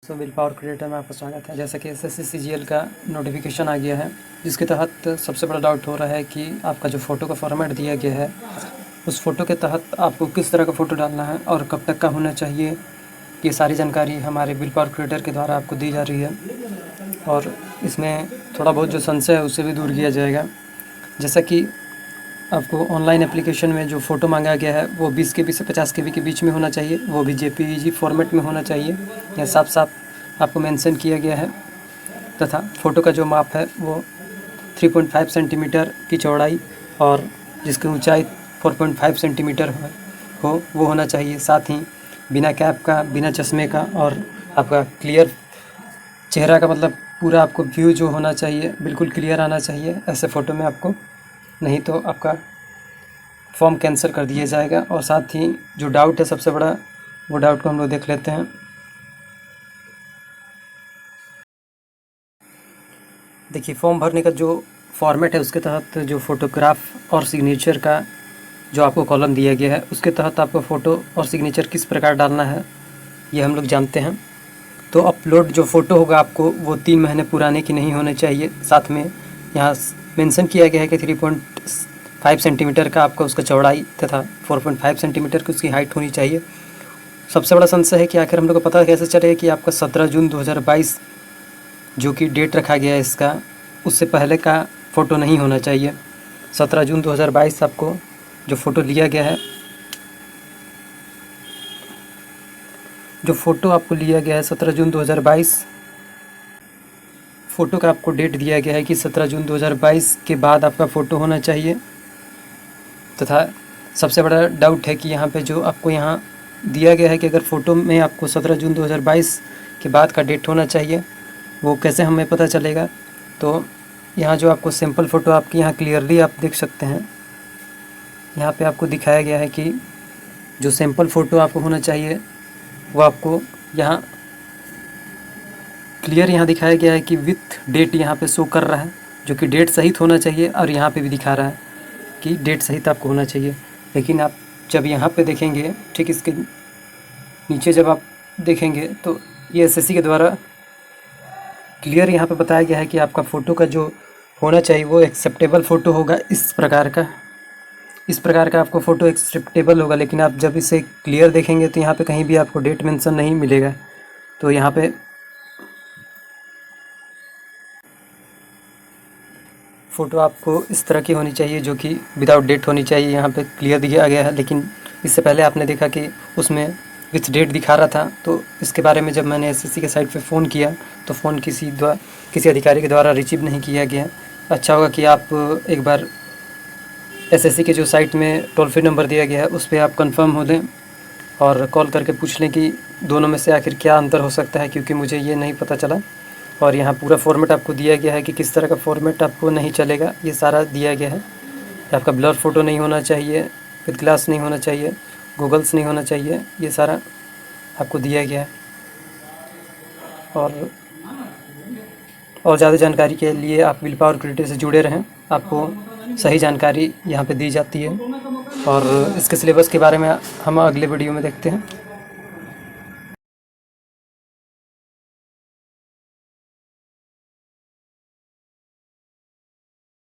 Will power creator में आपका स्वागत है। जैसा कि SSC CGL का नोटिफिकेशन आ गया है, जिसके तहत सबसे बड़ा डाउट हो रहा है कि आपका जो फ़ोटो का फॉर्मेट दिया गया है, उस फ़ोटो के तहत आपको किस तरह का फ़ोटो डालना है और कब तक का होना चाहिए। ये सारी जानकारी हमारे विल पावर क्रिएटर के द्वारा आपको दी जा रही है और इसमें थोड़ा बहुत जो संशय है उसे भी दूर किया जाएगा। जैसा कि आपको ऑनलाइन एप्लीकेशन में जो फ़ोटो मांगा गया है वो 20 KB से 50 KB के बीच में होना चाहिए, वो भी JPEG फॉर्मेट में होना चाहिए। यह साफ साफ आपको मेंशन किया गया है। तथा फ़ोटो का जो माप है वो 3.5 सेंटीमीटर की चौड़ाई और जिसकी ऊंचाई 4.5 सेंटीमीटर हो वो होना चाहिए। साथ ही बिना कैप का, बिना चश्मे का और आपका क्लियर चेहरा का, मतलब पूरा आपको व्यू जो होना चाहिए बिल्कुल क्लियर आना चाहिए ऐसे फ़ोटो में आपको, नहीं तो आपका फॉर्म कैंसिल कर दिया जाएगा। और साथ ही जो डाउट है सबसे बड़ा, वो डाउट को हम लोग देख लेते हैं। देखिए, फॉर्म भरने का जो फॉर्मेट है उसके तहत जो फ़ोटोग्राफ और सिग्नेचर का जो आपको कॉलम दिया गया है, उसके तहत आपको फ़ोटो और सिग्नेचर किस प्रकार डालना है ये हम लोग जानते हैं। तो अपलोड जो फ़ोटो होगा आपको वो 3 महीने पुराने की नहीं होने चाहिए। साथ में यहाँ मेंशन किया गया है कि 3.5 सेंटीमीटर का आपका उसका चौड़ाई तथा 4.5 सेंटीमीटर की उसकी हाइट होनी चाहिए। सबसे बड़ा संशय है कि आखिर हम लोग को पता कैसे चलेगा कि आपका 17 जून 2022 जो कि डेट रखा गया है इसका, उससे पहले का फ़ोटो नहीं होना चाहिए। 17 जून 2022 आपको जो फ़ोटो लिया गया है, जो फ़ोटो आपको लिया गया है 17 जून 2022, फ़ोटो का आपको डेट दिया गया है कि 17 जून 2022 के बाद आपका फ़ोटो होना चाहिए। तथा सबसे बड़ा डाउट है कि यहाँ पे जो आपको यहाँ दिया गया है कि अगर फ़ोटो में आपको 17 जून 2022 के बाद का डेट होना चाहिए, वो कैसे हमें पता चलेगा। तो यहाँ जो आपको सिंपल फ़ोटो आपकी यहाँ क्लियरली आप देख सकते हैं, यहाँ पे आपको दिखाया गया है कि जो सिंपल फ़ोटो आपको होना चाहिए वो आपको यहाँ क्लियर यहाँ दिखाया गया है कि विथ डेट यहाँ पे शो कर रहा है, जो कि डेट सहित होना चाहिए। और यहाँ पे भी दिखा रहा है कि डेट सहित आपको होना चाहिए। लेकिन आप जब यहाँ पे देखेंगे, ठीक इसके नीचे जब आप देखेंगे तो ये SSC के द्वारा क्लियर यहाँ पे बताया गया है कि आपका फ़ोटो का जो होना चाहिए वो एक्सेप्टेबल फ़ोटो होगा। इस प्रकार का आपको फ़ोटो एक्सेप्टेबल होगा। लेकिन आप जब इसे क्लियर देखेंगे तो यहाँ पे कहीं भी आपको डेट मेंशन नहीं मिलेगा। तो यहाँ पे फ़ोटो आपको इस तरह की होनी चाहिए जो कि विदाउट डेट होनी चाहिए, यहाँ पे क्लियर दिया गया है। लेकिन इससे पहले आपने देखा कि उसमें विथ डेट दिखा रहा था। तो इसके बारे में जब मैंने SSC के साइट पे फ़ोन किया तो फ़ोन किसी अधिकारी के द्वारा रिसीव नहीं किया गया। अच्छा होगा कि आप एक बार SSC के जो साइट में टोल फ्री नंबर दिया गया है उस पर आप कंफर्म हो लें और कॉल करके पूछ लें कि दोनों में से आखिर क्या अंतर हो सकता है, क्योंकि मुझे ये नहीं पता चला। और यहाँ पूरा फॉर्मेट आपको दिया गया है कि किस तरह का फॉर्मेट आपको नहीं चलेगा, ये सारा दिया गया है। आपका ब्लर फ़ोटो नहीं होना चाहिए, विद ग्लास नहीं होना चाहिए, गूगल्स नहीं होना चाहिए, ये सारा आपको दिया गया है। और ज़्यादा जानकारी के लिए आप विल पावर क्रिएटर से जुड़े रहें, आपको सही जानकारी यहाँ पे दी जाती है। और इसके सिलेबस के बारे में हम अगले वीडियो में देखते हैं।